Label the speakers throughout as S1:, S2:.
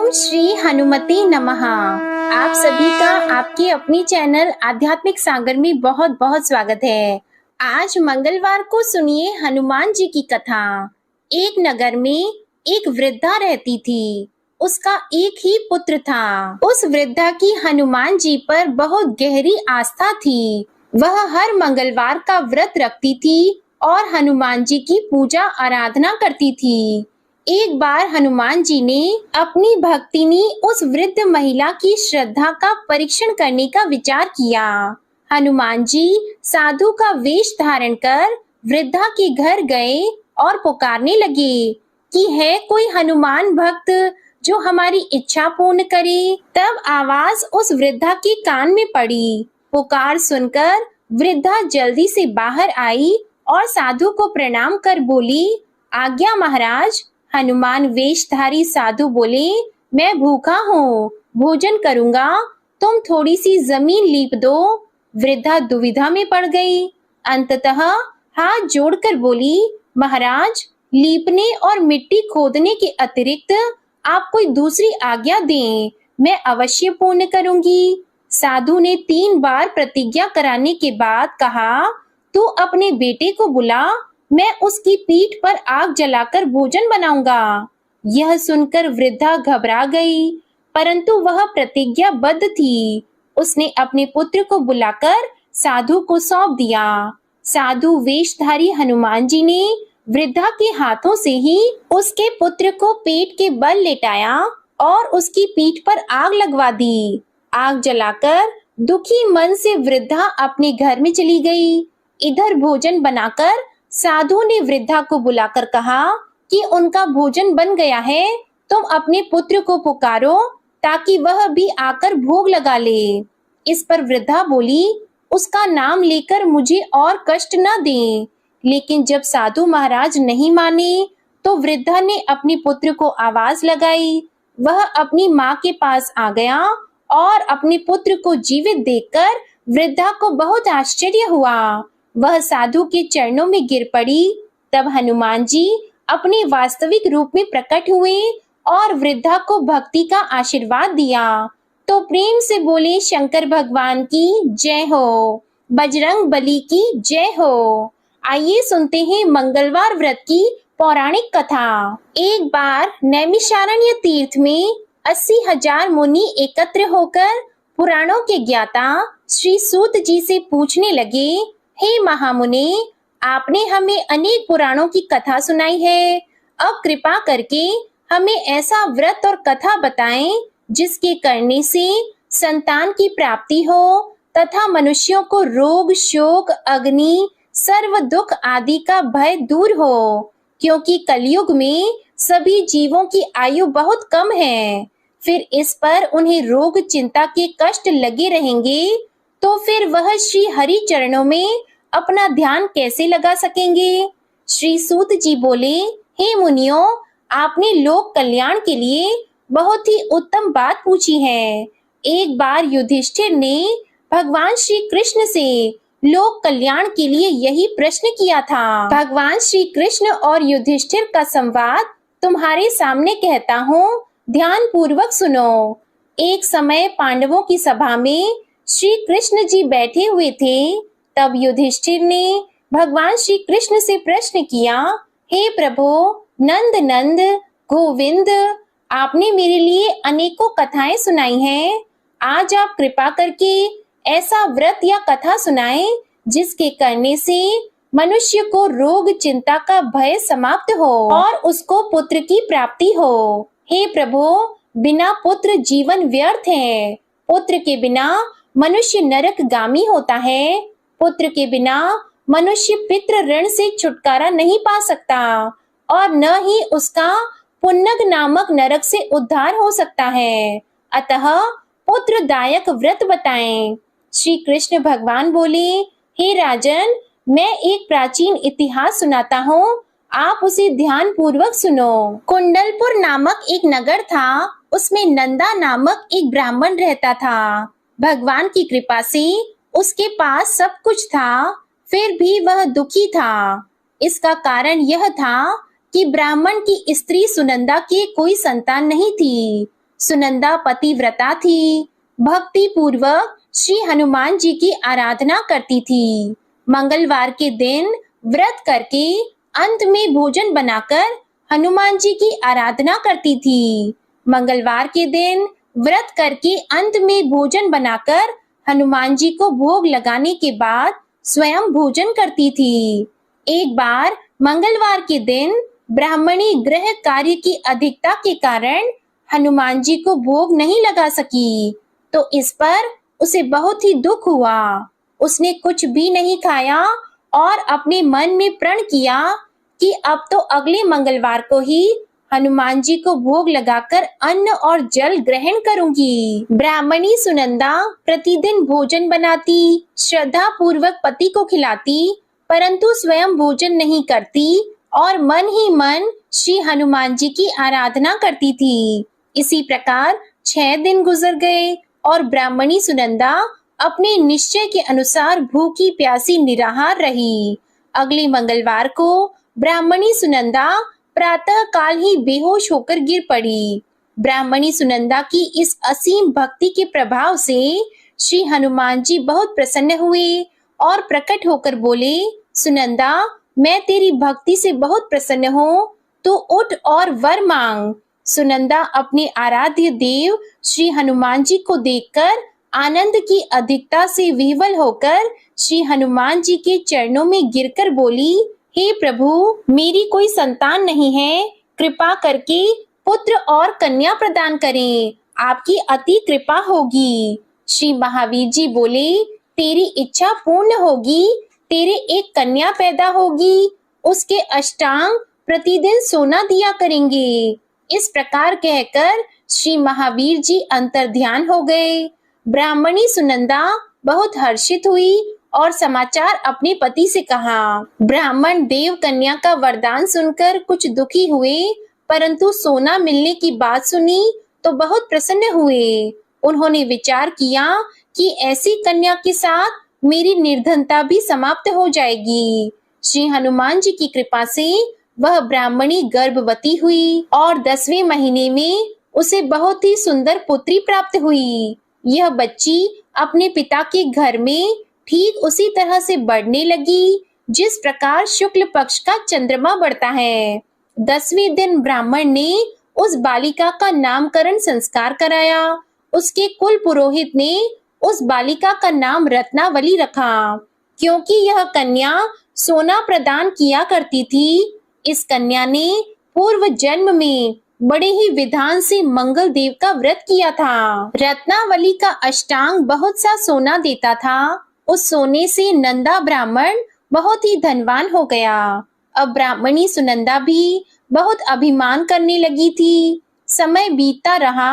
S1: ओम श्री हनुमते नमः। आप सभी का आपके अपनी चैनल आध्यात्मिक सागर में बहुत बहुत स्वागत है। आज मंगलवार को सुनिए हनुमान जी की कथा। एक नगर में एक वृद्धा रहती थी। उसका एक ही पुत्र था। उस वृद्धा की हनुमान जी पर बहुत गहरी आस्था थी। वह हर मंगलवार का व्रत रखती थी और हनुमान जी की पूजा आराधना करती थी। एक बार हनुमान जी ने अपनी भक्तिनी उस वृद्ध महिला की श्रद्धा का परीक्षण करने का विचार किया। हनुमान जी साधु का वेश धारण कर वृद्धा के घर गए और पुकारने लगे कि है कोई हनुमान भक्त जो हमारी इच्छा पूर्ण करे। तब आवाज उस वृद्धा के कान में पड़ी। पुकार सुनकर वृद्धा जल्दी से बाहर आई और साधु को प्रणाम कर बोली, आज्ञा महाराज। हनुमान वेशधारी साधु बोले, मैं भूखा हूँ, भोजन करूंगा, तुम थोड़ी सी जमीन लीप दो। वृद्धा दुविधा में पड़ गई। अंततः हाथ जोड़कर बोली, महाराज, लीपने और मिट्टी खोदने के अतिरिक्त आप कोई दूसरी आज्ञा दें, मैं अवश्य पूर्ण करूंगी। साधु ने 3 बार प्रतिज्ञा कराने के बाद कहा, तू अपने बेटे को बुला, मैं उसकी पीठ पर आग जलाकर भोजन बनाऊंगा। यह सुनकर वृद्धा घबरा गई, परंतु वह प्रतिज्ञाबद्ध थी। उसने अपने पुत्र को बुलाकर साधु को सौंप दिया। साधु वेशधारी हनुमान जी ने वृद्धा के हाथों से ही उसके पुत्र को पेट के बल लेटाया और उसकी पीठ पर आग लगवा दी। आग जलाकर दुखी मन से वृद्धा अपने घर में चली गई। इधर भोजन बनाकर साधु ने वृद्धा को बुलाकर कहा कि उनका भोजन बन गया है, तुम अपने पुत्र को पुकारो ताकि वह भी आकर भोग लगा ले। इस पर वृद्धा बोली, उसका नाम लेकर मुझे और कष्ट न दें। लेकिन जब साधु महाराज नहीं माने तो वृद्धा ने अपने पुत्र को आवाज लगाई। वह अपनी माँ के पास आ गया और अपने पुत्र को जीवित देखकर वृद्धा को बहुत आश्चर्य हुआ। वह साधु के चरणों में गिर पड़ी। तब हनुमान जी अपने वास्तविक रूप में प्रकट हुए और वृद्धा को भक्ति का आशीर्वाद दिया। तो प्रेम से बोले, शंकर भगवान की जय हो, बजरंग बली की जय हो। आइए सुनते हैं मंगलवार व्रत की पौराणिक कथा। एक बार नैमिषारण्य तीर्थ में 80,000 मुनि एकत्र होकर पुराणों के ज्ञाता श्री सूत जी से पूछने लगे, हे महामुने, आपने हमें अनेक पुराणों की कथा सुनाई है। अब कृपा करके हमें ऐसा व्रत और कथा बताएं जिसके करने से संतान की प्राप्ति हो तथा मनुष्यों को रोग, शोक, अग्नि, सर्व दुख आदि का भय दूर हो, क्योंकि कलयुग में सभी जीवों की आयु बहुत कम है। फिर इस पर उन्हें रोग, चिंता के कष्ट लगे रहेंगे तो फिर वह श्री हरि चरणों में अपना ध्यान कैसे लगा सकेंगे। श्री सूत जी बोले, हे मुनियों, आपने लोक कल्याण के लिए बहुत ही उत्तम बात पूछी है। एक बार युधिष्ठिर ने भगवान श्री कृष्ण से लोक कल्याण के लिए यही प्रश्न किया था। भगवान श्री कृष्ण और युधिष्ठिर का संवाद तुम्हारे सामने कहता हूँ, ध्यान पूर्वक सुनो। एक समय पांडवों की सभा में श्री कृष्ण जी बैठे हुए थे। तब युधिष्ठिर ने भगवान श्री कृष्ण से प्रश्न किया, हे प्रभु, नंद नंद, गोविंद, आपने मेरे लिए अनेकों कथाएं सुनाई हैं। आज आप कृपा करके ऐसा व्रत या कथा सुनाएं जिसके करने से मनुष्य को रोग, चिंता का भय समाप्त हो और उसको पुत्र की प्राप्ति हो। हे प्रभु, बिना पुत्र जीवन व्यर्थ है। पुत्र के बिना मनुष्य नरकगामी होता है। पुत्र के बिना मनुष्य पितृ ऋण से छुटकारा नहीं पा सकता और न ही उसका पुन्नग नामक नरक से उद्धार हो सकता है। अतः पुत्रदायक व्रत बताएं। श्री कृष्ण भगवान बोले, हे राजन, मैं एक प्राचीन इतिहास सुनाता हूँ, आप उसे ध्यान पूर्वक सुनो। कुंडलपुर नामक एक नगर था। उसमें नंदा नामक एक ब्राह्मण रहता था। भगवान की कृपा से उसके पास सब कुछ था, फिर भी वह दुखी था। इसका कारण यह था कि ब्राह्मण की स्त्री सुनंदा की कोई संतान नहीं थी। सुनंदा पतिव्रता थी, भक्ति पूर्वक श्री हनुमान जी की आराधना करती थी। मंगलवार के दिन व्रत करके अंत में भोजन बनाकर हनुमान जी की आराधना करती थी। मंगलवार के दिन व्रत करके अंत में भोजन बनाकर हनुमान जी को भोग लगाने के बाद स्वयं भोजन करती थी। एक बार मंगलवार के दिन ब्राह्मणी गृह कार्य की अधिकता के कारण हनुमान जी को भोग नहीं लगा सकी, तो इस पर उसे बहुत ही दुख हुआ। उसने कुछ भी नहीं खाया और अपने मन में प्रण किया कि अब तो अगले मंगलवार को ही हनुमान जी को भोग लगाकर अन्न और जल ग्रहण करूंगी। ब्राह्मणी सुनंदा प्रतिदिन भोजन बनाती, श्रद्धा पूर्वक पति को खिलाती, परंतु स्वयं भोजन नहीं करती और मन ही मन श्री हनुमान जी की आराधना करती थी। इसी प्रकार 6 दिन गुजर गए और ब्राह्मणी सुनंदा अपने निश्चय के अनुसार भूखी प्यासी निराहार रही। अगले मंगलवार को ब्राह्मणी सुनंदा प्रातः काल ही बेहोश होकर गिर पड़ी। ब्राह्मणी सुनंदा की इस असीम भक्ति के प्रभाव से श्री हनुमान जी बहुत प्रसन्न हुए और प्रकट होकर बोले, सुनंदा, मैं तेरी भक्ति से बहुत प्रसन्न हूँ, तू उठ और वर मांग। सुनंदा अपने आराध्य देव श्री हनुमान जी को देखकर आनंद की अधिकता से विह्वल होकर श्री हनुमान जी के चरणों में गिरकर बोली, हे प्रभु, मेरी कोई संतान नहीं है, कृपा करके पुत्र और कन्या प्रदान करें, आपकी अति कृपा होगी। श्री महावीर जी बोले, तेरी इच्छा पूर्ण होगी, तेरे एक कन्या पैदा होगी, उसके अष्टांग प्रतिदिन सोना दिया करेंगे। इस प्रकार कहकर श्री महावीर जी अंतर्ध्यान हो गए। ब्राह्मणी सुनंदा बहुत हर्षित हुई और समाचार अपने पति से कहा। ब्राह्मण देव कन्या का वरदान सुनकर कुछ दुखी हुए, परंतु सोना मिलने की बात सुनी तो बहुत प्रसन्न हुए। उन्होंने विचार किया कि ऐसी कन्या के साथ मेरी निर्धनता भी समाप्त हो जाएगी। श्री हनुमान जी की कृपा से वह ब्राह्मणी गर्भवती हुई और 10वें महीने में उसे बहुत ही सुंदर पुत्री प्राप्त हुई। यह बच्ची अपने पिता के घर में ठीक उसी तरह से बढ़ने लगी जिस प्रकार शुक्ल पक्ष का चंद्रमा बढ़ता है। 10वें दिन ब्राह्मण ने उस बालिका का नामकरण संस्कार कराया। उसके कुल पुरोहित ने उस बालिका का नाम रत्नावली रखा, क्योंकि यह कन्या सोना प्रदान किया करती थी। इस कन्या ने पूर्व जन्म में बड़े ही विधान से मंगल देव का व्रत किया था। रत्नावली का अष्टांग बहुत सा सोना देता था। उस सोने से नंदा ब्राह्मण बहुत ही धनवान हो गया। अब ब्राह्मणी सुनंदा भी बहुत अभिमान करने लगी थी। समय बीतता रहा।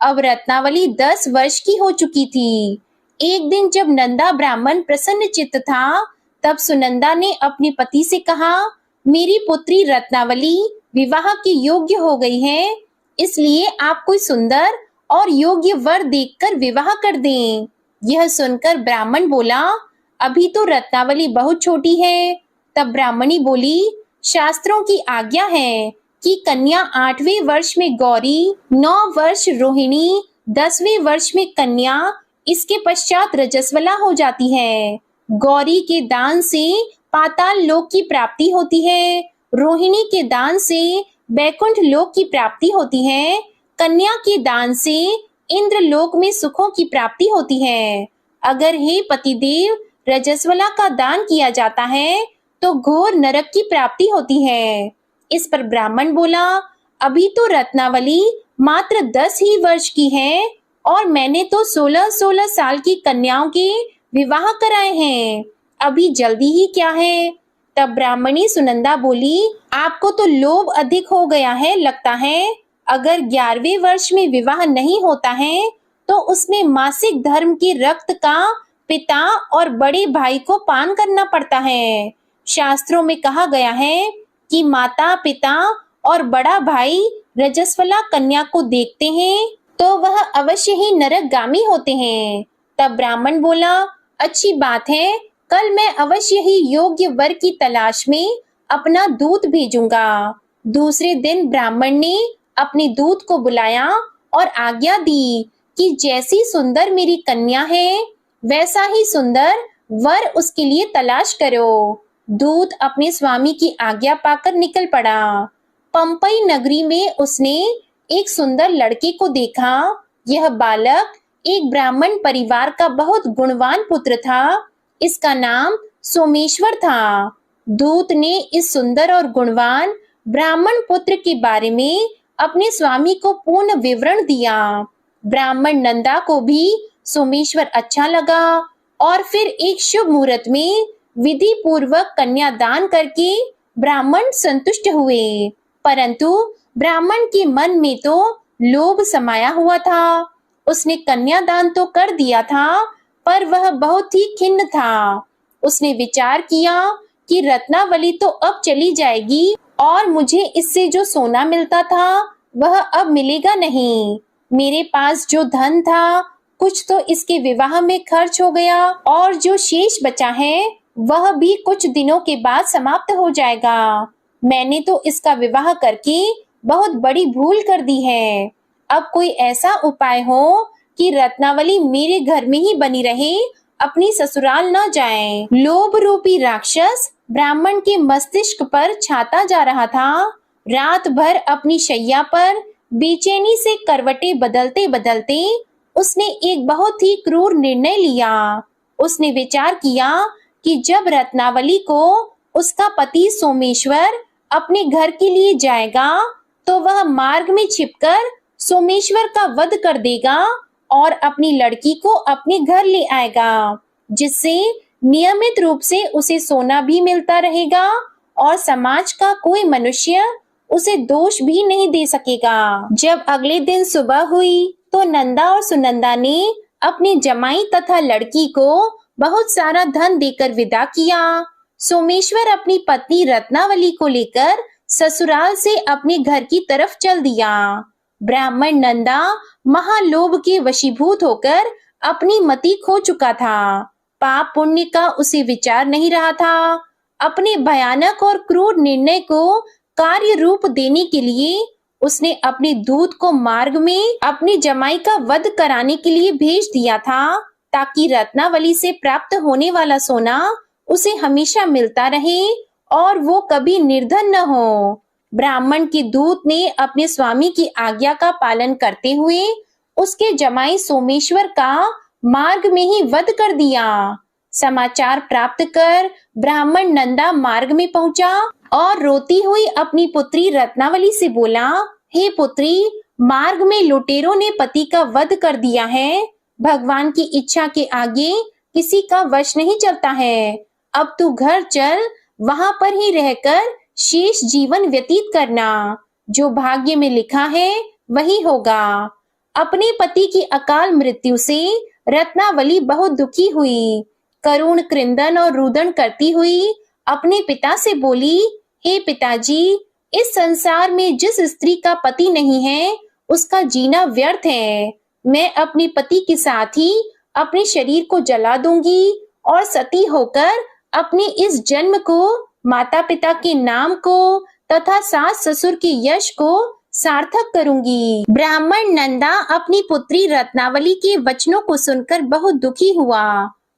S1: अब रत्नावली 10 वर्ष की हो चुकी थी। एक दिन जब नंदा ब्राह्मण प्रसन्न चित्त था, तब सुनंदा ने अपने पति से कहा, मेरी पुत्री रत्नावली विवाह के योग्य हो गई है, इसलिए आप कोई सुंदर और योग्य वर देखकर विवाह कर दें। यह सुनकर ब्राह्मण बोला, अभी तो रत्नावली बहुत छोटी है। तब ब्राह्मणी बोली, शास्त्रों की आज्ञा है कि कन्या 8वें वर्ष में गौरी, 9 वर्ष रोहिणी, 10वें वर्ष में कन्या, इसके पश्चात रजस्वला हो जाती है। गौरी के दान से पाताल लोक की प्राप्ति होती है, रोहिणी के दान से बैकुंठ लोक की प्राप्ति होती है, कन्या के दान से इंद्र लोक में सुखों की प्राप्ति होती है। अगर हे पतिदेव रजस्वला का दान किया जाता है तो घोर नरक की प्राप्ति होती है। इस पर ब्राह्मण बोला, अभी तो रत्नावली मात्र 10 ही वर्ष की है और मैंने तो 16-16 साल की कन्याओं के विवाह कराए हैं, अभी जल्दी ही क्या है। तब ब्राह्मणी सुनंदा बोली, आपको तो लोभ अधिक हो गया है लगता है। अगर 11वें वर्ष में विवाह नहीं होता है तो उसमें मासिक धर्म के रक्त का पिता और बड़े भाई को पान करना पड़ता है। शास्त्रों में कहा गया है कि माता, पिता और बड़ा भाई रजस्वला कन्या को देखते हैं तो वह अवश्य ही नरकगामी होते हैं। तब ब्राह्मण बोला, अच्छी बात है, कल मैं अवश्य ही योग्य वर की तलाश में अपना दूत भेजूंगा। दूसरे दिन ब्राह्मण ने अपने दूत को बुलाया और आज्ञा दी कि जैसी सुंदर मेरी कन्या है वैसा ही सुंदर वर उसके लिए तलाश करो। दूत अपने स्वामी की आज्ञा पाकर निकल पड़ा। पंपई नगरी में उसने एक सुंदर लड़के को देखा। यह बालक एक ब्राह्मण परिवार का बहुत गुणवान पुत्र था। इसका नाम सोमेश्वर था। दूत ने इस सुंदर और गुणवान ब्राह्मण पुत्र के बारे में अपने स्वामी को पूर्ण विवरण दिया। ब्राह्मण नंदा को भी सोमेश्वर अच्छा लगा और फिर एक शुभ मुहूर्त में विधि पूर्वक कन्यादान करके ब्राह्मण संतुष्ट हुए। परंतु ब्राह्मण के मन में तो लोभ समाया हुआ था। उसने कन्यादान तो कर दिया था, पर वह बहुत ही खिन्न था। उसने विचार किया कि रत्नावली तो अब चली जाएगी और मुझे इससे जो सोना मिलता था वह अब मिलेगा नहीं। मेरे पास जो धन था कुछ तो इसके विवाह में खर्च हो गया और जो शेष बचा है वह भी कुछ दिनों के बाद समाप्त हो जाएगा। मैंने तो इसका विवाह करके बहुत बड़ी भूल कर दी है। अब कोई ऐसा उपाय हो कि रत्नावली मेरे घर में ही बनी रहे, अपनी ससुराल न जाए। लोभ रूपी राक्षस ब्राह्मण के मस्तिष्क पर छाता जा रहा था। रात भर अपनी शैया पर बेचैनी से करवटें बदलते बदलते उसने एक बहुत ही क्रूर निर्णय लिया। उसने विचार किया कि जब रत्नावली को उसका पति सोमेश्वर अपने घर के लिए जाएगा तो वह मार्ग में छिपकर सोमेश्वर का वध कर देगा और अपनी लड़की को अपने घर ले आएगा, जिससे नियमित रूप से उसे सोना भी मिलता रहेगा और समाज का कोई मनुष्य उसे दोष भी नहीं दे सकेगा। जब अगले दिन सुबह हुई तो नंदा और सुनंदा ने अपने जमाई तथा लड़की को बहुत सारा धन देकर विदा किया। सोमेश्वर अपनी पत्नी रत्नावली को लेकर ससुराल से अपने घर की तरफ चल दिया। ब्राह्मण नंदा महालोभ के वशीभूत होकर अपनी मति खो चुका था। पाप पुण्य का उसे विचार नहीं रहा था। अपने भयानक और क्रूर निर्णय को कार्य रूप देने के लिए उसने अपने दूत को मार्ग में अपनी जमाई का वध कराने के लिए भेज दिया था, ताकि रत्नावली से प्राप्त होने वाला सोना उसे हमेशा मिलता रहे और वो कभी निर्धन न हो। ब्राह्मण के दूत ने अपने स्वामी की आज्ञा का पालन करते हुए उसके जमाई सोमेश्वर का मार्ग में ही वध कर दिया। समाचार प्राप्त कर ब्राह्मण नंदा मार्ग में पहुंचा और रोती हुई अपनी पुत्री रत्नावली से बोला, हे पुत्री, मार्ग में लुटेरों ने पति का वध कर दिया है। भगवान की इच्छा के आगे किसी का वश नहीं चलता है। अब तू घर चल, वहां पर ही रहकर शेष जीवन व्यतीत करना। जो भाग्य में लिखा है वही होगा। अपने पति की अकाल मृत्यु से रत्नावली बहुत दुखी हुई। करुण क्रंदन और रुदन करती हुई अपने पिता से बोली, हे पिताजी, इस संसार में जिस स्त्री का पति नहीं है उसका जीना व्यर्थ है। मैं अपने पति के साथ ही अपने शरीर को जला दूंगी और सती होकर अपने इस जन्म को, माता पिता के नाम को तथा सास ससुर के यश को सार्थक करूंगी। ब्राह्मण नंदा अपनी पुत्री रत्नावली के वचनों को सुनकर बहुत दुखी हुआ।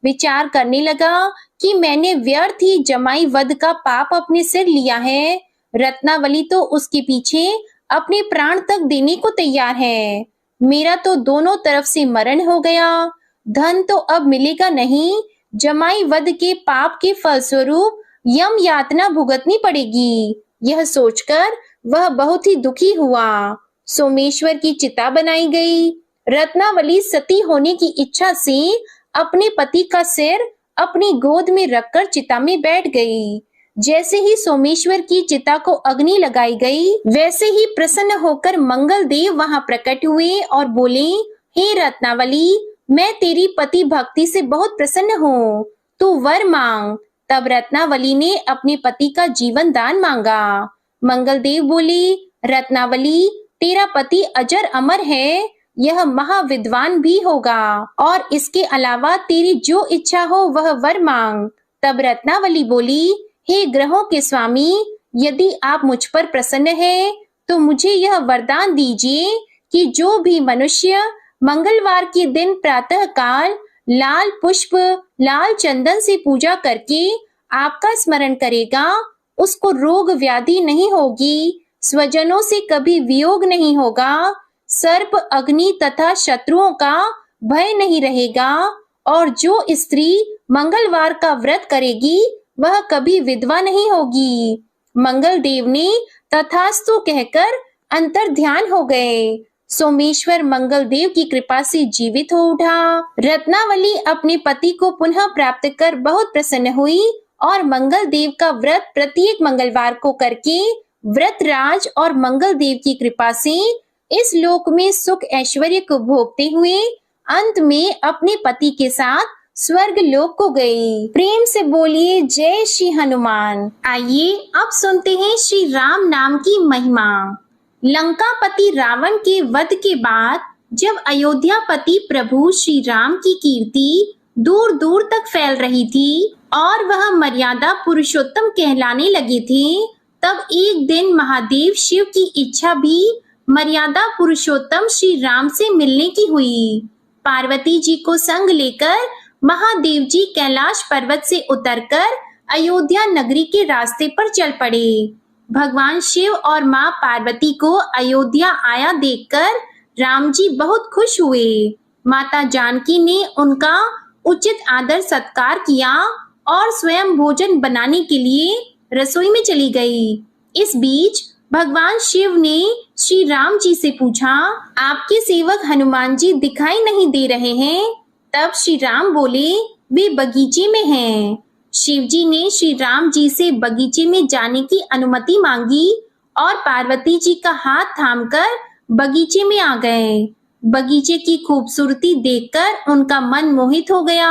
S1: विचार करने लगा कि मैंने व्यर्थ ही जमाई वध का पाप अपने सिर लिया है। रत्नावली तो उसके पीछे अपने प्राण तक देने को तैयार है। मेरा तो दोनों तरफ से मरण हो गया। धन तो अब मिलेगा नहीं। जमाई वध के पाप के फलस्वरूप यम यातना भुगतनी पड़ेगी। यह सोचकर वह बहुत ही दुखी हुआ। सोमेश्वर की चिता बनाई गई। रत्नावली सती होने की इच्छा से अपने पति का सिर अपनी गोद में रखकर चिता में बैठ गई। जैसे ही सोमेश्वर की चिता को अग्नि लगाई गई, वैसे ही प्रसन्न होकर मंगल देव वहां प्रकट हुए और बोले, हे रत्नावली, मैं तेरी पति भक्ति से बहुत प्रसन्न हूँ, तू वर मांग। तब रत्नावली ने अपने पति का जीवन दान मांगा। मंगल देव बोले, रत्नावली, तेरा पति अजर अमर है, यह महाविद्वान भी होगा और इसके अलावा तेरी जो इच्छा हो वह वर मांग। तब रत्नावली बोली, हे ग्रहों के स्वामी, यदि आप मुझ पर प्रसन्न हैं तो मुझे यह वरदान दीजिए कि जो भी मनुष्य मंगलवार के दिन प्रातः काल लाल पुष्प, लाल चंदन से पूजा करके आपका स्मरण करेगा, उसको रोग व्याधि नहीं होगी, स्वजनों से कभी वियोग नहीं होगा, सर्प, अग्नि तथा शत्रुओं का भय नहीं रहेगा, और जो स्त्री मंगलवार का व्रत करेगी वह कभी विधवा नहीं होगी। मंगल देव ने तथास्तु कहकर अंतर ध्यान हो गए। सोमेश्वर मंगल देव की कृपा से जीवित हो उठा। रत्नावली अपने पति को पुनः प्राप्त कर बहुत प्रसन्न हुई और मंगल देव का व्रत प्रत्येक मंगलवार को करके व्रतराज और मंगल देव की कृपा से इस लोक में सुख ऐश्वर्य को भोगते हुए अंत में अपने पति के साथ स्वर्ग लोक को गई। प्रेम से बोलिए जय श्री हनुमान। आइए अब सुनते हैं श्री राम नाम की महिमा। लंकापति रावण के वध के बाद जब अयोध्यापति प्रभु श्री राम की कीर्ति दूर दूर तक फैल रही थी और वह मर्यादा पुरुषोत्तम कहलाने लगे थे, तब एक दिन महादेव शिव की इच्छा भी मर्यादा पुरुषोत्तम श्री राम से मिलने की हुई। पार्वती जी को संग लेकर महादेव जी कैलाश पर्वत से उतरकर अयोध्या नगरी के रास्ते पर चल पड़े। भगवान शिव और माँ पार्वती को अयोध्या आया देखकर राम जी बहुत खुश हुए। माता जानकी ने उनका उचित आदर सत्कार किया और स्वयं भोजन बनाने के लिए रसोई में चली गई। इस बीच भगवान शिव ने श्री राम जी से पूछा, आपके सेवक हनुमान जी दिखाई नहीं दे रहे हैं। तब श्री राम बोले, वे बगीचे में हैं। शिव जी ने श्री राम जी से बगीचे में जाने की अनुमति मांगी और पार्वती जी का हाथ थामकर बगीचे में आ गए। बगीचे की खूबसूरती देखकर उनका मन मोहित हो गया।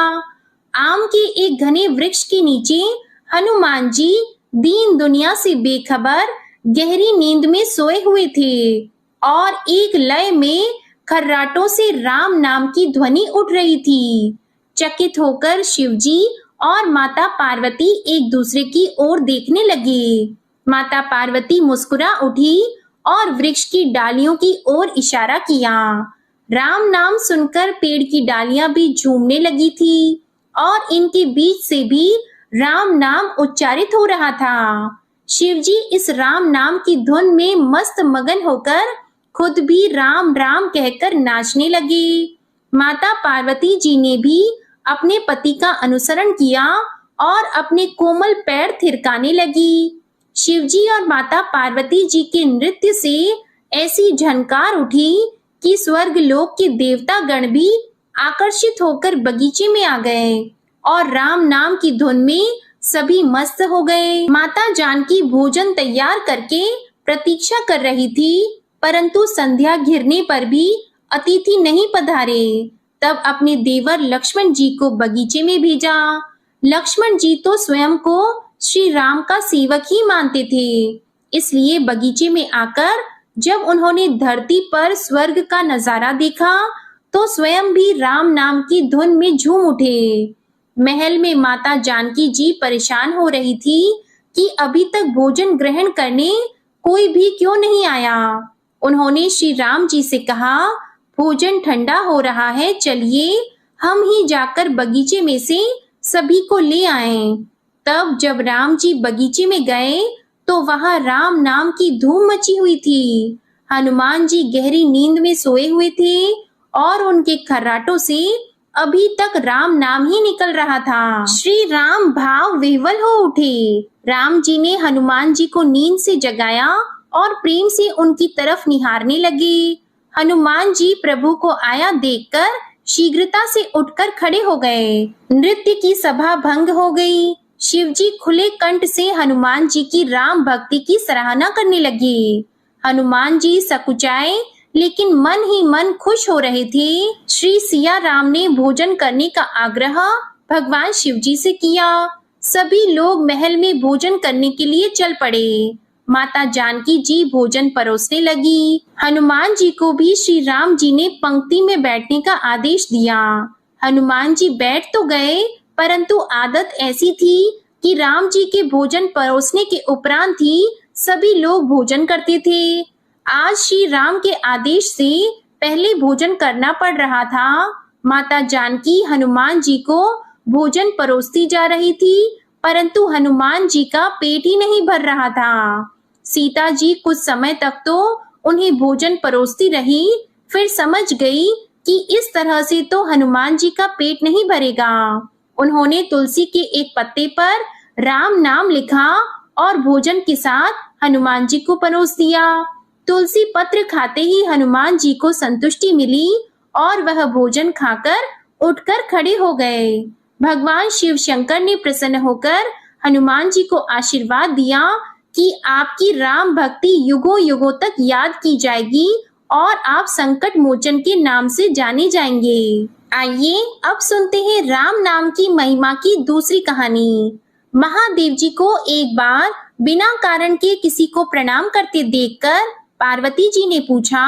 S1: आम के एक घने वृक्ष के नीचे हनुमान जी दीन दुनिया से बेखबर गहरी नींद में सोए हुए थे और एक लय में खर्राटों से राम नाम की ध्वनि उठ रही थी। चकित होकर शिवजी और माता पार्वती एक दूसरे की ओर देखने लगे। माता पार्वती मुस्कुरा उठी और वृक्ष की डालियों की ओर इशारा किया। राम नाम सुनकर पेड़ की डालियां भी झूमने लगी थी और इनके बीच से भी राम नाम उच्चारित हो रहा था। शिवजी इस राम नाम की धुन में मस्त मगन होकर खुद भी राम राम कहकर नाचने लगे। माता पार्वती जी ने भी अपने पति का अनुसरण किया और अपने कोमल पैर थिरकाने लगी। शिवजी और माता पार्वती जी के नृत्य से ऐसी झनकार उठी कि स्वर्ग लोक के देवता गण भी आकर्षित होकर बगीचे में आ गए और राम नाम की धुन में सभी मस्त हो गए। माता जानकी भोजन तैयार करके प्रतीक्षा कर रही थी, परंतु संध्या घिरने पर भी अतिथि नहीं पधारे। तब अपने देवर लक्ष्मण जी को बगीचे में भेजा। लक्ष्मण जी तो स्वयं को श्री राम का सेवक ही मानते थे, इसलिए बगीचे में आकर जब उन्होंने धरती पर स्वर्ग का नजारा देखा तो स्वयं भी राम नाम की धुन में झूम उठे। महल में माता जानकी जी परेशान हो रही थी कि अभी तक भोजन ग्रहण करने कोई भी क्यों नहीं आया। उन्होंने श्री राम जी से कहा, भोजन ठंडा हो रहा है, चलिए हम ही जाकर बगीचे में से सभी को ले आएं। तब जब राम जी बगीचे में गए तो वहां राम नाम की धूम मची हुई थी। हनुमान जी गहरी नींद में सोए हुए थे और उनके खर्राटों से अभी तक राम नाम ही निकल रहा था। श्री राम भाव विह्वल हो उठे। राम जी ने हनुमान जी को नींद से जगाया और प्रेम से उनकी तरफ निहारने लगे। हनुमान जी प्रभु को आया देखकर शीघ्रता से उठकर खड़े हो गए। नृत्य की सभा भंग हो गई। शिव जी खुले कंठ से हनुमान जी की राम भक्ति की सराहना करने लगे। हनुमान जी सकुचाए लेकिन मन ही मन खुश हो रहे थे। श्री सिया राम ने भोजन करने का आग्रह भगवान शिव जी से किया। सभी लोग महल में भोजन करने के लिए चल पड़े। माता जानकी जी भोजन परोसने लगी। हनुमान जी को भी श्री राम जी ने पंक्ति में बैठने का आदेश दिया। हनुमान जी बैठ तो गए, परंतु आदत ऐसी थी कि राम जी के भोजन परोसने के उपरांत ही सभी लोग भोजन करते थे। आज श्री राम के आदेश से पहले भोजन करना पड़ रहा था। माता जानकी हनुमान जी को भोजन परोसती जा रही थी, परंतु हनुमान जी का पेट ही नहीं भर रहा था। सीता जी कुछ समय तक तो उन्हें भोजन परोसती रही, फिर समझ गई कि इस तरह से तो हनुमान जी का पेट नहीं भरेगा। उन्होंने तुलसी के एक पत्ते पर राम नाम लिखा और भोजन के साथ हनुमान जी को परोस दिया। तुलसी पत्र खाते ही हनुमान जी को संतुष्टि मिली और वह भोजन खाकर उठकर खड़े हो गए। भगवान शिव शंकर ने प्रसन्न होकर हनुमान जी को आशीर्वाद दिया कि आपकी राम भक्ति युगों युगों तक याद की जाएगी और आप संकट मोचन के नाम से जाने जाएंगे। आइए अब सुनते हैं राम नाम की महिमा की दूसरी कहानी। महादेव जी को एक बार बिना कारण के किसी को प्रणाम करते देखकर पार्वती जी ने पूछा,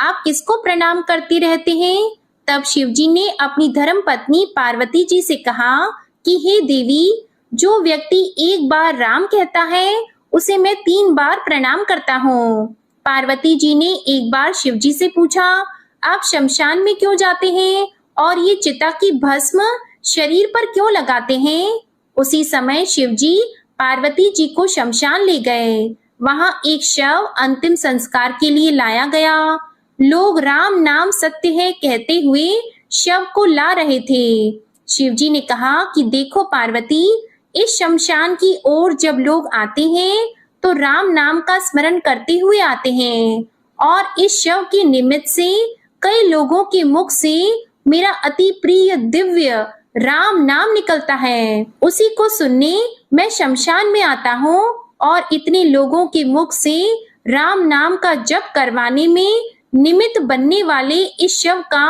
S1: आप किसको प्रणाम करते रहते हैं? तब शिव जी ने अपनी धर्म पत्नी पार्वती जी से कहा कि हे देवी, जो व्यक्ति एक बार राम कहता है उसे मैं 3 बार प्रणाम करता हूँ। पार्वती जी ने एक बार शिव जी से पूछा, आप शमशान में क्यों जाते हैं और ये चिता की भस्म शरीर पर क्यों लगाते हैं? उसी समय शिव जी पार्वती जी को शमशान ले गए। वहां एक शव अंतिम संस्कार के लिए लाया गया। लोग राम नाम सत्य है कहते हुए शव को ला रहे थे। शिव जी ने कहा कि देखो पार्वती, इस शमशान की ओर जब लोग आते हैं तो राम नाम का स्मरण करते हुए आते हैं और इस शव के निमित्त से कई लोगों के मुख से मेरा अति प्रिय दिव्य राम नाम निकलता है। उसी को सुनने मैं शमशान में आता हूँ और इतने लोगों के मुख से राम नाम का जप करवाने में निमित्त बनने वाले इस शव का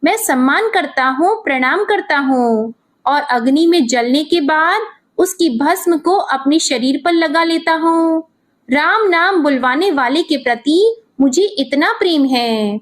S1: मैं सम्मान करता हूँ, प्रणाम करता हूँ और अग्नि में जलने के बाद उसकी भस्म को अपने शरीर पर लगा लेता हूँ। राम नाम बुलवाने वाले के प्रति मुझे इतना प्रेम है।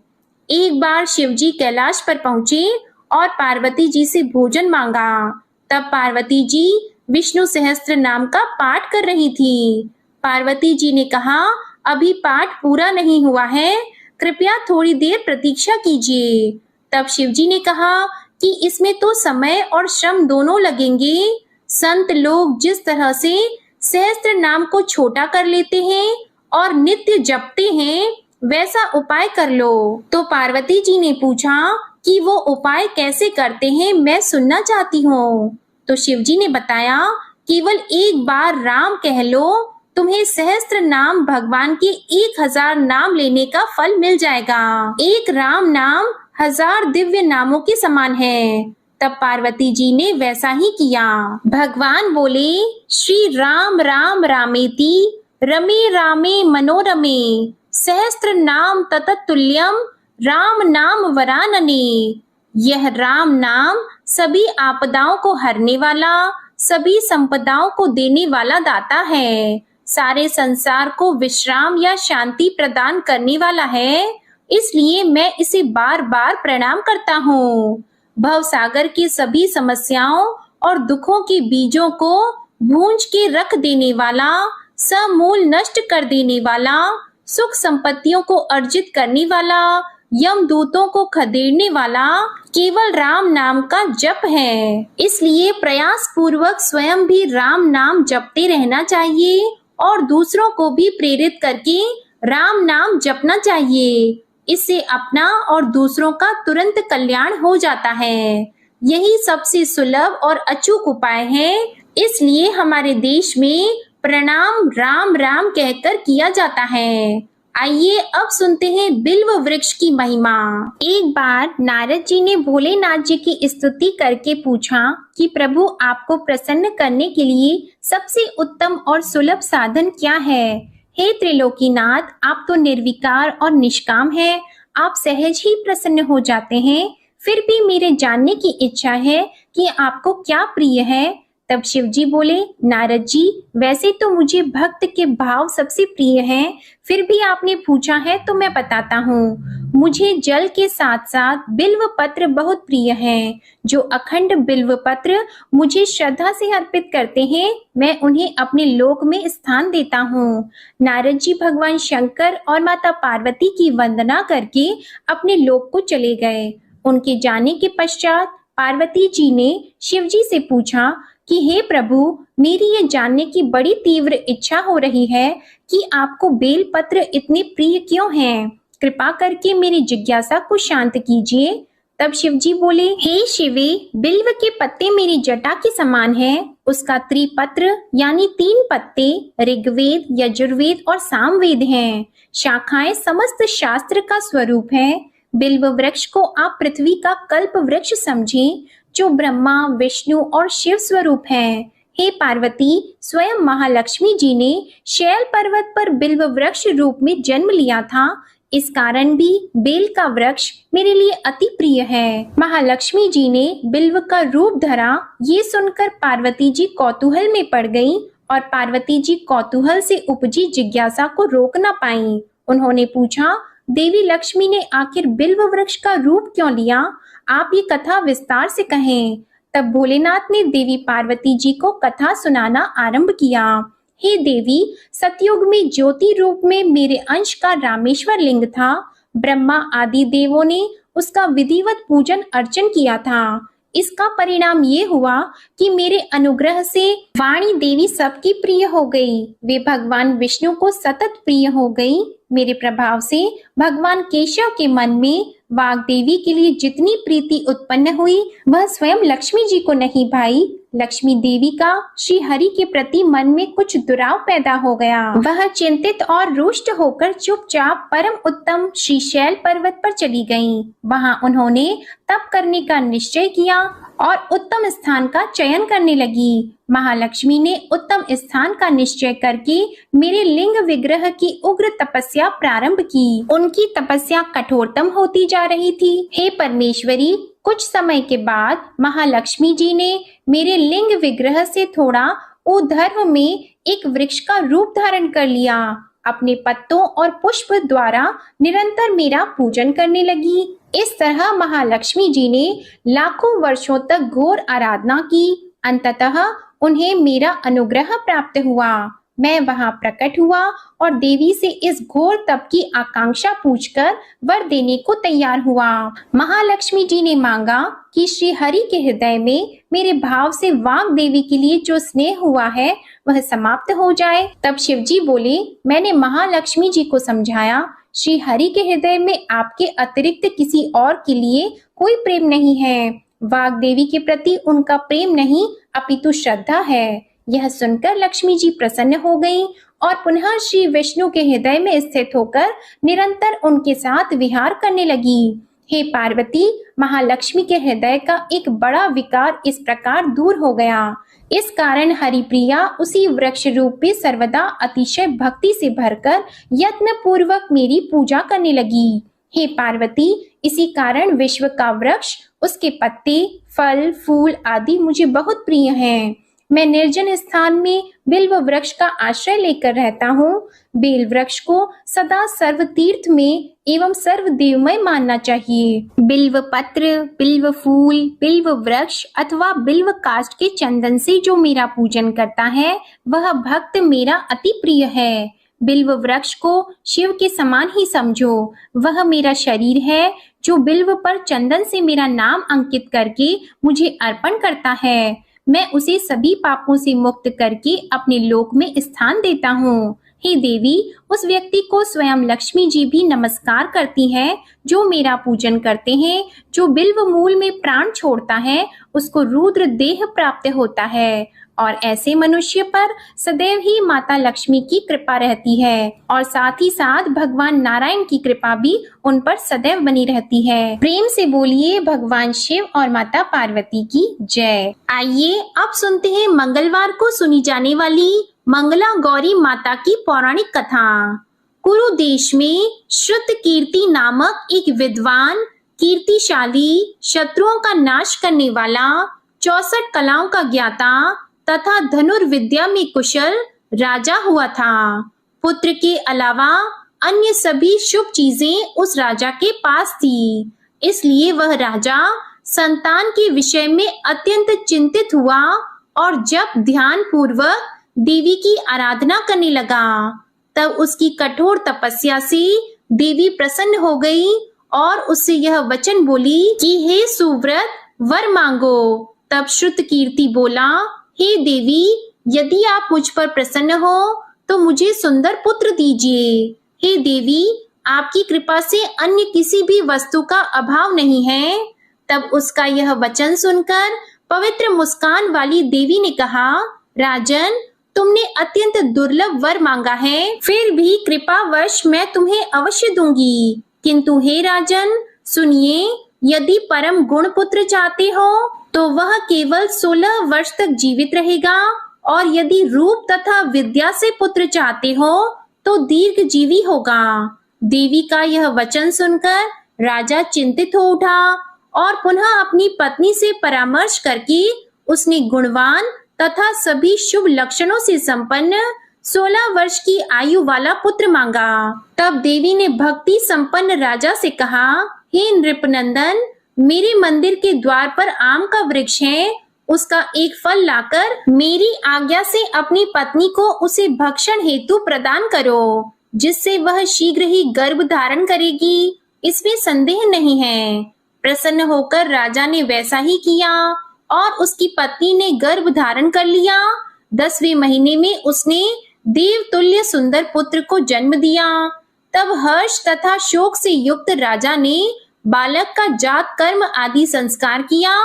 S1: एक बार शिव जी कैलाश पर पहुंचे और पार्वती जी से भोजन मांगा। तब पार्वती जी विष्णु सहस्त्र नाम का पाठ कर रही थी। पार्वती जी ने कहा, अभी पाठ पूरा नहीं हुआ है, कृपया थोड़ी देर प्रतीक्षा कीजिए। तब शिव जी ने कहा कि इसमें तो समय और श्रम दोनों लगेंगे। संत लोग जिस तरह से सहस्त्र नाम को छोटा कर लेते हैं और नित्य जपते हैं, वैसा उपाय कर लो। तो पार्वती जी ने पूछा कि वो उपाय कैसे करते हैं, मैं सुनना चाहती हूँ। तो शिव जी ने बताया, केवल एक बार राम कह लो, तुम्हें सहस्त्र नाम भगवान के 1000 नाम लेने का फल मिल जाएगा। एक राम नाम 1000 दिव्य नामों के समान है। तब पार्वती जी ने वैसा ही किया। भगवान बोले, श्री राम राम रामेति रमे रामे मनोरमे सहस्त्र नाम तततुल्यम राम नाम वरानने। यह राम नाम सभी आपदाओं को हरने वाला, सभी संपदाओं को देने वाला दाता है, सारे संसार को विश्राम या शांति प्रदान करने वाला है। इसलिए मैं इसे बार बार प्रणाम करता हूँ। भव सागर की सभी समस्याओं और दुखों के बीजों को भूंज के रख देने वाला, समूल नष्ट कर देने वाला, सुख संपत्तियों को अर्जित करने वाला, यमदूतों को खदेड़ने वाला केवल राम नाम का जप है। इसलिए प्रयास पूर्वक स्वयं भी राम नाम जपते रहना चाहिए और दूसरों को भी प्रेरित करके राम नाम जपना चाहिए। इससे अपना और दूसरों का तुरंत कल्याण हो जाता है। यही सबसे सुलभ और अचूक उपाय है। इसलिए हमारे देश में प्रणाम राम राम कहकर किया जाता है। आइए अब सुनते हैं बिल्व वृक्ष की महिमा। एक बार नारद जी ने भोलेनाथ जी की स्तुति करके पूछा कि प्रभु, आपको प्रसन्न करने के लिए सबसे उत्तम और सुलभ साधन क्या है? हे त्रिलोकीनाथ, आप तो निर्विकार और निष्काम हैं। आप सहज ही प्रसन्न हो जाते हैं। फिर भी मेरे जानने की इच्छा है कि आपको क्या प्रिय है, तब शिव जी बोले, नारद जी, वैसे तो मुझे भक्त के भाव सबसे प्रिय हैं, फिर भी आपने पूछा है तो मैं बताता हूँ। मुझे जल के साथ साथ बिल्व पत्र बहुत प्रिय हैं। जो अखंड बिल्व पत्र मुझे श्रद्धा से अर्पित करते हैं, मैं उन्हें अपने लोक में स्थान देता हूँ। नारद जी भगवान शंकर और माता पार्वती की वंदना करके अपने लोक को चले गए। उनके जाने के पश्चात पार्वती जी ने शिव जी से पूछा कि हे प्रभु, मेरी ये जानने की बड़ी तीव्र इच्छा हो रही है कि आपको बेल पत्र इतने प्रिय क्यों हैं? कृपा करके मेरी जिज्ञासा को शांत कीजिए। तब शिव जी बोले, हे शिवे, बिल्व के पत्ते मेरी जटा के समान हैं। उसका त्रिपत्र यानी 3 पत्ते ऋग्वेद, यजुर्वेद और सामवेद हैं। शाखाएं समस्त शास्त्र का स्वरूप है। बिल्व वृक्ष को आप पृथ्वी का कल्प वृक्ष समझें, जो ब्रह्मा, विष्णु और शिव स्वरूप है। हे पार्वती, स्वयं महालक्ष्मी जी ने शैल पर्वत पर बिल्व वृक्ष रूप में जन्म लिया था। इस कारण भी बेल का वृक्ष मेरे लिए अति प्रिय है। महालक्ष्मी जी ने बिल्व का रूप धरा, ये सुनकर पार्वती जी कौतूहल में पड़ गईं और पार्वती जी कौतूहल से उपजी जिज्ञासा को रोक न पाईं। उन्होंने पूछा, देवी लक्ष्मी ने आखिर बिल्व वृक्ष का रूप क्यों लिया? आप ये कथा विस्तार से कहें। तब भोलेनाथ ने देवी पार्वती जी को कथा सुनाना आरंभ किया। हे देवी, सतयुग में ज्योति रूप में मेरे अंश का रामेश्वर लिंग था। ब्रह्मा आदि देवों ने उसका विधिवत पूजन अर्चन किया था। इसका परिणाम ये हुआ कि मेरे अनुग्रह से वाणी देवी सबकी प्रिय हो गई। वे भगवान विष्णु को सतत प्रिय हो गई। मेरे प्रभाव से भगवान केशव के मन में वाग देवी के लिए जितनी प्रीति उत्पन्न हुई, वह स्वयं लक्ष्मी जी को नहीं भाई। लक्ष्मी देवी का श्री हरि के प्रति मन में कुछ दुराव पैदा हो गया। वह चिंतित और रुष्ट होकर चुपचाप परम उत्तम श्रीशैल पर्वत पर चली गईं। वहां उन्होंने तप करने का निश्चय किया और उत्तम स्थान का चयन करने लगी। महालक्ष्मी ने उत्तम स्थान का निश्चय करके मेरे लिंग विग्रह की उग्र तपस्या प्रारंभ की। उनकी तपस्या कठोरतम होती जा रही थी। हे परमेश्वरी, कुछ समय के बाद महालक्ष्मी जी ने मेरे लिंग विग्रह से थोड़ा ऊर्ध्व में एक वृक्ष का रूप धारण कर लिया। अपने पत्तों और पुष्प द्वारा निरंतर मेरा पूजन करने लगी। इस तरह महालक्ष्मी जी ने लाखों वर्षों तक घोर आराधना की। अंततः उन्हें मेरा अनुग्रह प्राप्त हुआ। मैं वहां प्रकट हुआ और देवी से इस घोर तप की आकांक्षा पूछकर वर देने को तैयार हुआ। महालक्ष्मी जी ने मांगा कि श्री हरि के हृदय में मेरे भाव से वाग देवी के लिए जो स्नेह हुआ है वह समाप्त हो जाए। तब शिव जी बोले, मैंने महालक्ष्मी जी को समझाया, श्री हरि के हृदय में आपके अतिरिक्त किसी और के लिए कोई प्रेम नहीं है। वाग देवी के प्रति उनका प्रेम नहीं अपितु श्रद्धा है। यह सुनकर लक्ष्मी जी प्रसन्न हो गईं और पुनः श्री विष्णु के हृदय में स्थित होकर निरंतर उनके साथ विहार करने लगी। हे पार्वती, महालक्ष्मी के हृदय का एक बड़ा विकार इस प्रकार दूर हो गया। इस कारण हरिप्रिया उसी वृक्ष रूप में सर्वदा अतिशय भक्ति से भरकर यत्न पूर्वक मेरी पूजा करने लगी। हे पार्वती, इसी कारण विश्व का वृक्ष, उसके पत्ते, फल, फूल आदि मुझे बहुत प्रिय हैं। मैं निर्जन स्थान में बिल्व वृक्ष का आश्रय लेकर रहता हूँ। बेल वृक्ष को सदा सर्व तीर्थ में एवं सर्व देवमय मानना चाहिए। बिल्व पत्र, बिल्व फूल, बिल्व वृक्ष अथवा बिल्व काष्ठ के चंदन से जो मेरा पूजन करता है वह भक्त मेरा अति प्रिय है। बिल्व वृक्ष को शिव के समान ही समझो। वह मेरा शरीर है जो बिल्व पर चंदन से मेरा नाम अंकित करके मुझे अर्पण करता है। मैं उसे सभी पापों से मुक्त करके अपने लोक में स्थान देता हूँ। हे देवी, उस व्यक्ति को स्वयं लक्ष्मी जी भी नमस्कार करती है जो मेरा पूजन करते हैं। जो बिल्व मूल में प्राण छोड़ता है उसको रुद्र देह प्राप्त होता है और ऐसे मनुष्य पर सदैव ही माता लक्ष्मी की कृपा रहती है और साथ ही साथ भगवान नारायण की कृपा भी उन पर सदैव बनी रहती है। प्रेम से बोलिए भगवान शिव और माता पार्वती की जय। आइए अब सुनते हैं मंगलवार को सुनी जाने वाली मंगला गौरी माता की पौराणिक कथा। कुरु देश में श्रुत कीर्ति नामक एक विद्वान, कीर्तिशाली, शत्रुओं का नाश करने वाला, 64 कलाओं का ज्ञाता, तथा धनुर्विद्या में कुशल राजा हुआ था। पुत्र के अलावा अन्य सभी शुभ चीजें उस राजा के पास थी, इसलिए वह राजा संतान के विषय में अत्यंत चिंतित हुआ और जब ध्यान पूर्वक देवी की आराधना करने लगा, तब उसकी कठोर तपस्या से देवी प्रसन्न हो गई और उससे यह वचन बोली कि हे सुव्रत, वर मांगो। तब श्रुतकीर्ति बोला, हे देवी, यदि आप मुझ पर प्रसन्न हो तो मुझे सुंदर पुत्र दीजिए। हे देवी, आपकी कृपा से अन्य किसी भी वस्तु का अभाव नहीं है। तब उसका यह वचन सुनकर पवित्र मुस्कान वाली देवी ने कहा, राजन, तुमने अत्यंत दुर्लभ वर मांगा है, फिर भी कृपावश मैं तुम्हें अवश्य दूंगी। किंतु हे राजन, सुनिए, यदि परम गुण पुत्र चाहते हो तो वह केवल 16 वर्ष तक जीवित रहेगा, और यदि रूप तथा विद्या से पुत्र चाहते हो तो दीर्घ जीवी होगा। देवी का यह वचन सुनकर राजा चिंतित हो उठा और पुनः अपनी पत्नी से परामर्श करके उसने गुणवान तथा सभी शुभ लक्षणों से संपन्न 16 वर्ष की आयु वाला पुत्र मांगा। तब देवी ने भक्ति संपन्न राजा से कहा, हे नृपनंदन, मेरे मंदिर के द्वार पर आम का वृक्ष है, उसका एक फल लाकर मेरी आज्ञा से अपनी पत्नी को उसे भक्षण हेतु प्रदान करो, जिससे वह शीघ्र ही गर्भ धारण करेगी, इसमें संदेह नहीं है। प्रसन्न होकर राजा ने वैसा ही किया और उसकी पत्नी ने गर्भ धारण कर लिया। 10वें महीने में उसने देवतुल्य सुंदर पुत्र को जन्म दिया। तब हर्ष तथा शोक से युक्त राजा ने बालक का जात कर्म आदि संस्कार किया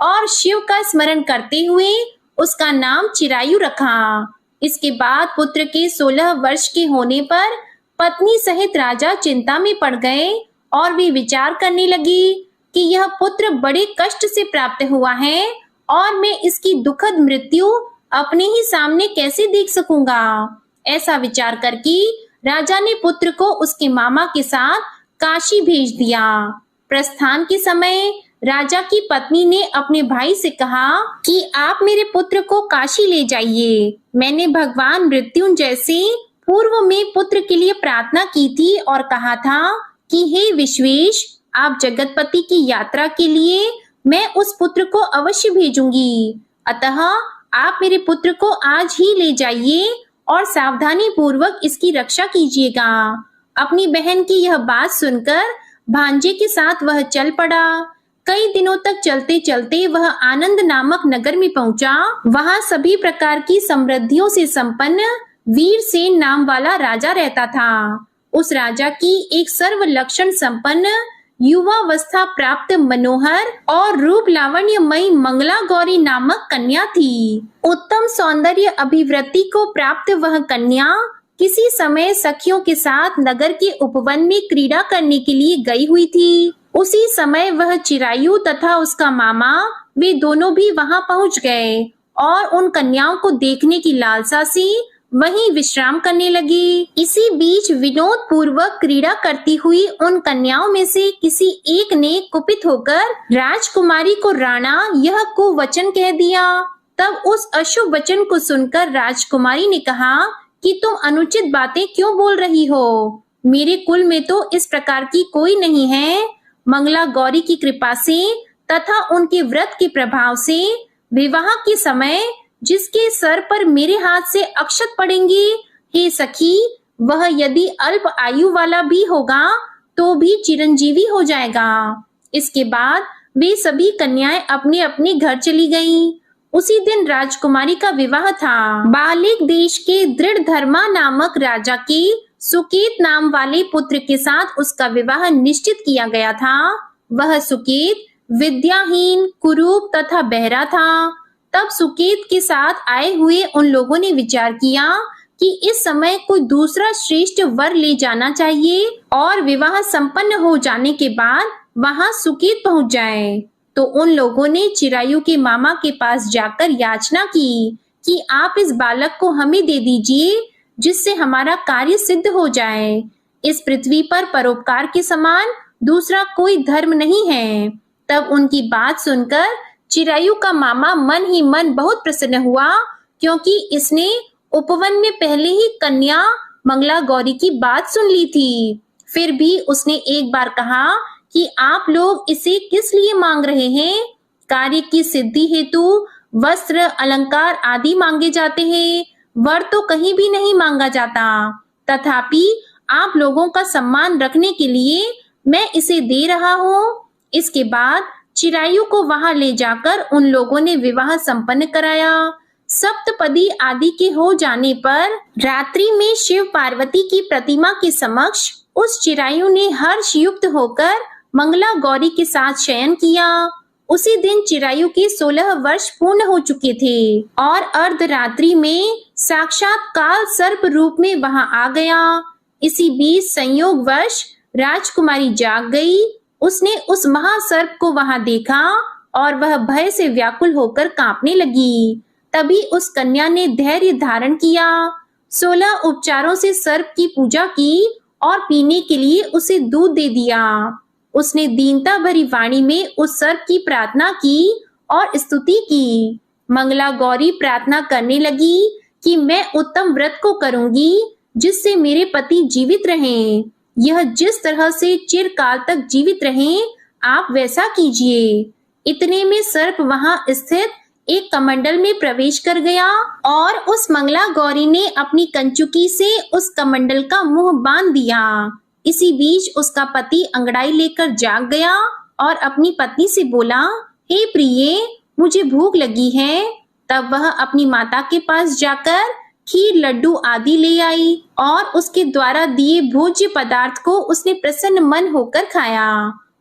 S1: और शिव का स्मरण करते हुए उसका नाम चिरायु रखा। इसके बाद पुत्र के 16 वर्ष के होने पर पत्नी सहित राजा चिंता में पड़ गए और वे विचार करने लगे कि यह पुत्र बड़े कष्ट से प्राप्त हुआ है और मैं इसकी दुखद मृत्यु अपने ही सामने कैसे देख सकूंगा। ऐसा विचार करके राजा ने पुत्र को उसके मामा के साथ काशी भेज दिया। प्रस्थान के समय राजा की पत्नी ने अपने भाई से कहा कि आप मेरे पुत्र को काशी ले जाइए। मैंने भगवान मृत्युंजय से पूर्व में पुत्र के लिए प्रार्थना की थी और कहा था कि हे विश्वेश, आप जगतपति की यात्रा के लिए मैं उस पुत्र को अवश्य भेजूंगी। अतः आप मेरे पुत्र को आज ही ले जाइए और सावधानी पूर्वक इसकी रक्षा कीजिएगा। अपनी बहन की यह बात सुनकर भांजे के साथ वह चल पड़ा। कई दिनों तक चलते चलते वह आनंद नामक नगर में पहुंचा। वहां सभी प्रकार की समृद्धियों से संपन्न वीरसेन नाम वाला राजा रहता था। उस राजा की एक सर्व लक्षण संपन्न युवावस्था प्राप्त मनोहर और रूप लावण्यमयी मंगला गौरी नामक कन्या थी। उत्तम सौंदर्य अभिवृद्धि को प्राप्त वह कन्या किसी समय सखियों के साथ नगर के उपवन में क्रीड़ा करने के लिए गई हुई थी। उसी समय वह चिरायु तथा उसका मामा वे दोनों भी वहां पहुंच गए और उन कन्याओं को देखने की लालसा से वहीं विश्राम करने लगे। इसी बीच विनोद पूर्वक क्रीड़ा करती हुई उन कन्याओं में से किसी एक ने कुपित होकर राजकुमारी को राणा यह कुवचन कह दिया। तब उस अशुभ वचन को सुनकर राजकुमारी ने कहा कि तुम अनुचित बातें क्यों बोल रही हो? मेरे कुल में तो इस प्रकार की कोई नहीं है। मंगला गौरी की कृपा से तथा उनके व्रत के प्रभाव से विवाह के समय जिसके सर पर मेरे हाथ से अक्षत पड़ेंगे, हे सखी, वह यदि अल्प आयु वाला भी होगा तो भी चिरंजीवी हो जाएगा। इसके बाद वे सभी कन्याएं अपने अपने घर चली गईं। उसी दिन राजकुमारी का विवाह था। बालिक देश के दृढ़धर्मा नामक राजा के सुकेत नाम वाले पुत्र के साथ उसका विवाह निश्चित किया गया था। वह सुकेत विद्याहीन, कुरूप तथा बहरा था। तब सुकेत के साथ आए हुए उन लोगों ने विचार किया कि इस समय कोई दूसरा श्रेष्ठ वर ले जाना चाहिए और विवाह संपन्न हो जाने के बाद वहां सुकेत पहुंच जाए। तो उन लोगों ने चिरायु के मामा के पास जाकर याचना की कि आप इस बालक को हमें दे दीजिए, जिससे हमारा कार्य सिद्ध हो जाए। इस पृथ्वी पर परोपकार के समान दूसरा कोई धर्म नहीं है। तब उनकी बात सुनकर चिरायु का मामा मन ही मन बहुत प्रसन्न हुआ, क्योंकि इसने उपवन में पहले ही कन्या मंगला गौरी की बात सुन ली थी। फिर भी उसने एक बार कहा कि आप लोग इसे किस लिए मांग रहे हैं? कार्य की सिद्धि हेतु वस्त्र, अलंकार आदि मांगे जाते हैं, वर तो कहीं भी नहीं मांगा जाता। तथापि आप लोगों का सम्मान रखने के लिए मैं इसे दे रहा हूँ। इसके बाद चिरायु को वहां ले जाकर उन लोगों ने विवाह संपन्न कराया। सप्तपदी आदि के हो जाने पर रात्रि में शिव पार्वती की प्रतिमा के समक्ष उस चिरायु ने हर्ष युक्त होकर मंगला गौरी के साथ शयन किया। उसी दिन चिरायु के 16 वर्ष पूर्ण हो चुके थे और अर्धरात्रि में साक्षात काल सर्प रूप में वहां आ गया। इसी बीच संयोगवश राजकुमारी जाग गई। उसने उस महासर्प को वहां देखा और वह भय से व्याकुल होकर कांपने लगी। तभी उस कन्या ने धैर्य धारण किया, 16 उपचारों से सर्प की पूजा की और पीने के लिए उसे दूध दे दिया। उसने दीनता भरी वाणी में उस सर्प की प्रार्थना की और स्तुति की। मंगला गौरी प्रार्थना करने लगी कि मैं उत्तम व्रत को करूंगी जिससे मेरे पति जीवित रहें। यह जिस तरह से चिरकाल तक जीवित रहें, आप वैसा कीजिए। इतने में सर्प वहां स्थित एक कमंडल में प्रवेश कर गया और उस मंगला गौरी ने अपनी कंचुकी से उस कमंडल का मुंह बांध दिया। इसी बीच उसका पति अंगड़ाई लेकर जाग गया और अपनी पत्नी से बोला, हे प्रिये, मुझे भूख लगी है। तब वह अपनी माता के पास जाकर खीर, लड्डू आदि ले आई और उसके द्वारा दिए भोज्य पदार्थ को उसने प्रसन्न मन होकर खाया।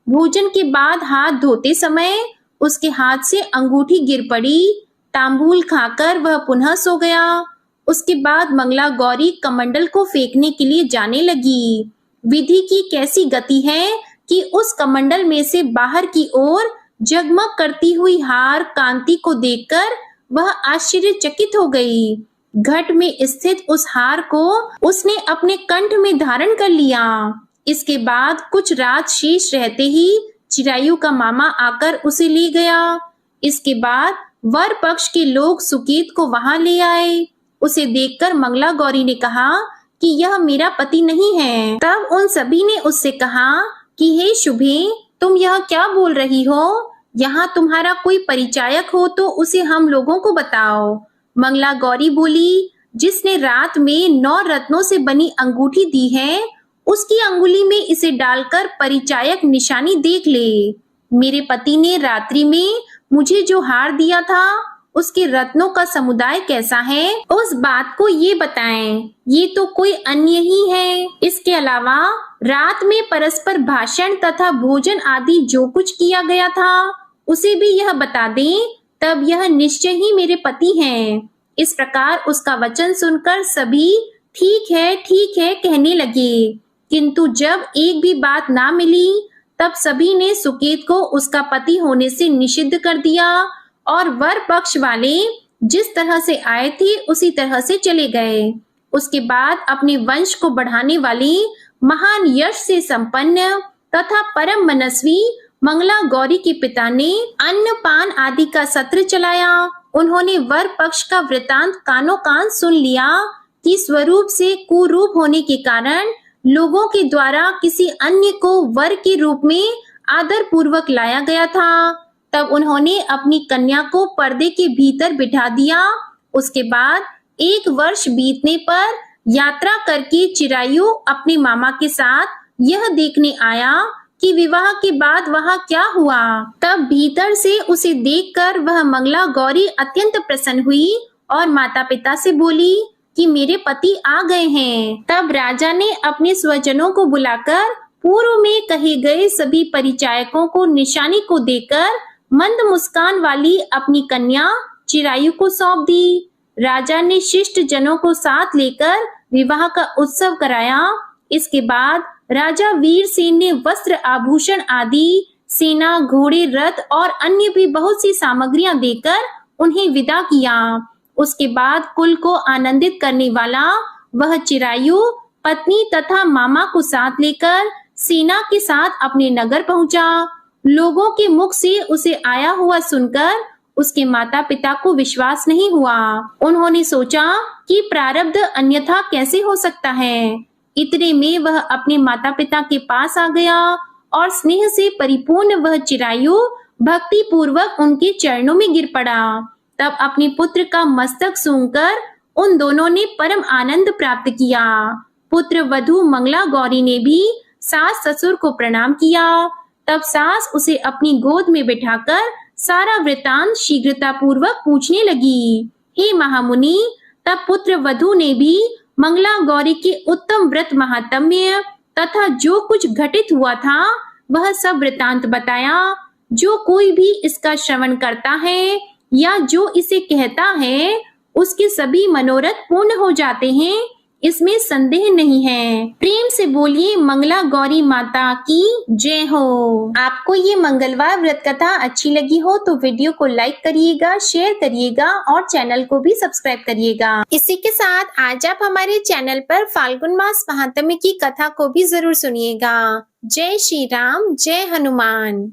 S1: भोजन के बाद हाथ धोते समय उसके हाथ से अंगूठी गिर पड़ी। तांबूल खाकर वह पुनः सो गया। उसके बाद मंगला गौरी कमंडल को फेंकने के लिए जाने लगी। विधि की कैसी गति है कि उस कमंडल में से बाहर की ओर जगमग करती हुई हार कांति को देखकर वह आश्चर्यचकित हो गई। घट में स्थित उस हार को उसने अपने कंठ में धारण कर लिया। इसके बाद कुछ रात शेष रहते ही चिरायु का मामा आकर उसे ले गया। इसके बाद वर पक्ष के लोग सुकेत को वहां ले आए। उसे देखकर मंगला गौरी ने कहा कि यह मेरा पति नहीं है। तब उन सभी ने उससे कहा कि हे शुभे, तुम यह क्या बोल रही हो? यहाँ तुम्हारा कोई परिचायक हो तो उसे हम लोगों को बताओ। मंगला गौरी बोली, जिसने रात में 9 रत्नों से बनी अंगूठी दी है, उसकी अंगुली में इसे डालकर परिचायक निशानी देख ले। मेरे पति ने रात्रि में मुझे जो हार दिया था, उसके रत्नों का समुदाय कैसा है, उस बात को ये बताएं। ये तो कोई अन्य ही है। इसके अलावा रात में परस्पर भाषण तथा भोजन आदि जो कुछ किया गया था, उसे भी यह बता दें, तब यह निश्चय ही मेरे पति हैं। इस प्रकार उसका वचन सुनकर सभी ठीक है कहने लगे, किंतु जब एक भी बात ना मिली, तब सभी ने सुकेत को उसका पति होने से निषिद्ध कर दिया और वर पक्ष वाले जिस तरह से आए थे उसी तरह से चले गए। उसके बाद अपने वंश को बढ़ाने वाली महान यश से संपन्न तथा परम मनस्वी मंगला गौरी के पिता ने अन्न पान आदि का सत्र चलाया। उन्होंने वर पक्ष का वृतांत कानों कान सुन लिया कि स्वरूप से कुरूप होने के कारण लोगों के द्वारा किसी अन्य को वर के रूप में आदर पूर्वक लाया गया था। तब उन्होंने अपनी कन्या को पर्दे के भीतर बिठा दिया। उसके बाद 1 वर्ष बीतने पर यात्रा करके चिरायु अपने मामा के साथ यह देखने आया कि विवाह के बाद वहां क्या हुआ। तब भीतर से उसे देखकर वह मंगला गौरी अत्यंत प्रसन्न हुई और माता पिता से बोली कि मेरे पति आ गए हैं। तब राजा ने अपने स्वजनों को बुलाकर पूर्व में कहे गए सभी परिचायकों को निशानी को देकर मंद मुस्कान वाली अपनी कन्या चिरायु को सौंप दी। राजा ने शिष्ट जनों को साथ लेकर विवाह का उत्सव कराया। इसके बाद राजा वीरसेन ने वस्त्र, आभूषण आदि, सेना, घोड़े, रथ और अन्य भी बहुत सी सामग्रियां देकर उन्हें विदा किया। उसके बाद कुल को आनंदित करने वाला वह चिरायु पत्नी तथा मामा को साथ लेकर सेना के साथ अपने नगर पहुंचा। लोगों के मुख से उसे आया हुआ सुनकर उसके माता पिता को विश्वास नहीं हुआ। उन्होंने सोचा कि प्रारब्ध अन्यथा कैसे हो सकता है। इतने में वह अपने माता पिता के पास आ गया और स्नेह से परिपूर्ण वह चिरायु भक्ति पूर्वक उनके चरणों में गिर पड़ा। तब अपने पुत्र का मस्तक सूंघकर उन दोनों ने परम आनंद प्राप्त किया। पुत्र वधू मंगला गौरी ने भी सास ससुर को प्रणाम किया। तब सास उसे अपनी गोद में बिठाकर सारा वृतांत शीघ्रता पूर्वक पूछने लगी। हे महामुनि, तब पुत्र वधू ने भी मंगला गौरी के उत्तम व्रत महात्म्य तथा जो कुछ घटित हुआ था वह सब वृतांत बताया। जो कोई भी इसका श्रवण करता है या जो इसे कहता है उसके सभी मनोरथ पूर्ण हो जाते हैं, इसमें संदेह नहीं है। प्रेम से बोलिए मंगला गौरी माता की जय हो। आपको ये मंगलवार व्रत कथा अच्छी लगी हो तो वीडियो को लाइक करिएगा, शेयर करिएगा और चैनल को भी सब्सक्राइब करिएगा। इसी के साथ आज आप हमारे चैनल पर फाल्गुन मास महात्म्य की कथा को भी जरूर सुनिएगा। जय श्री राम, जय हनुमान।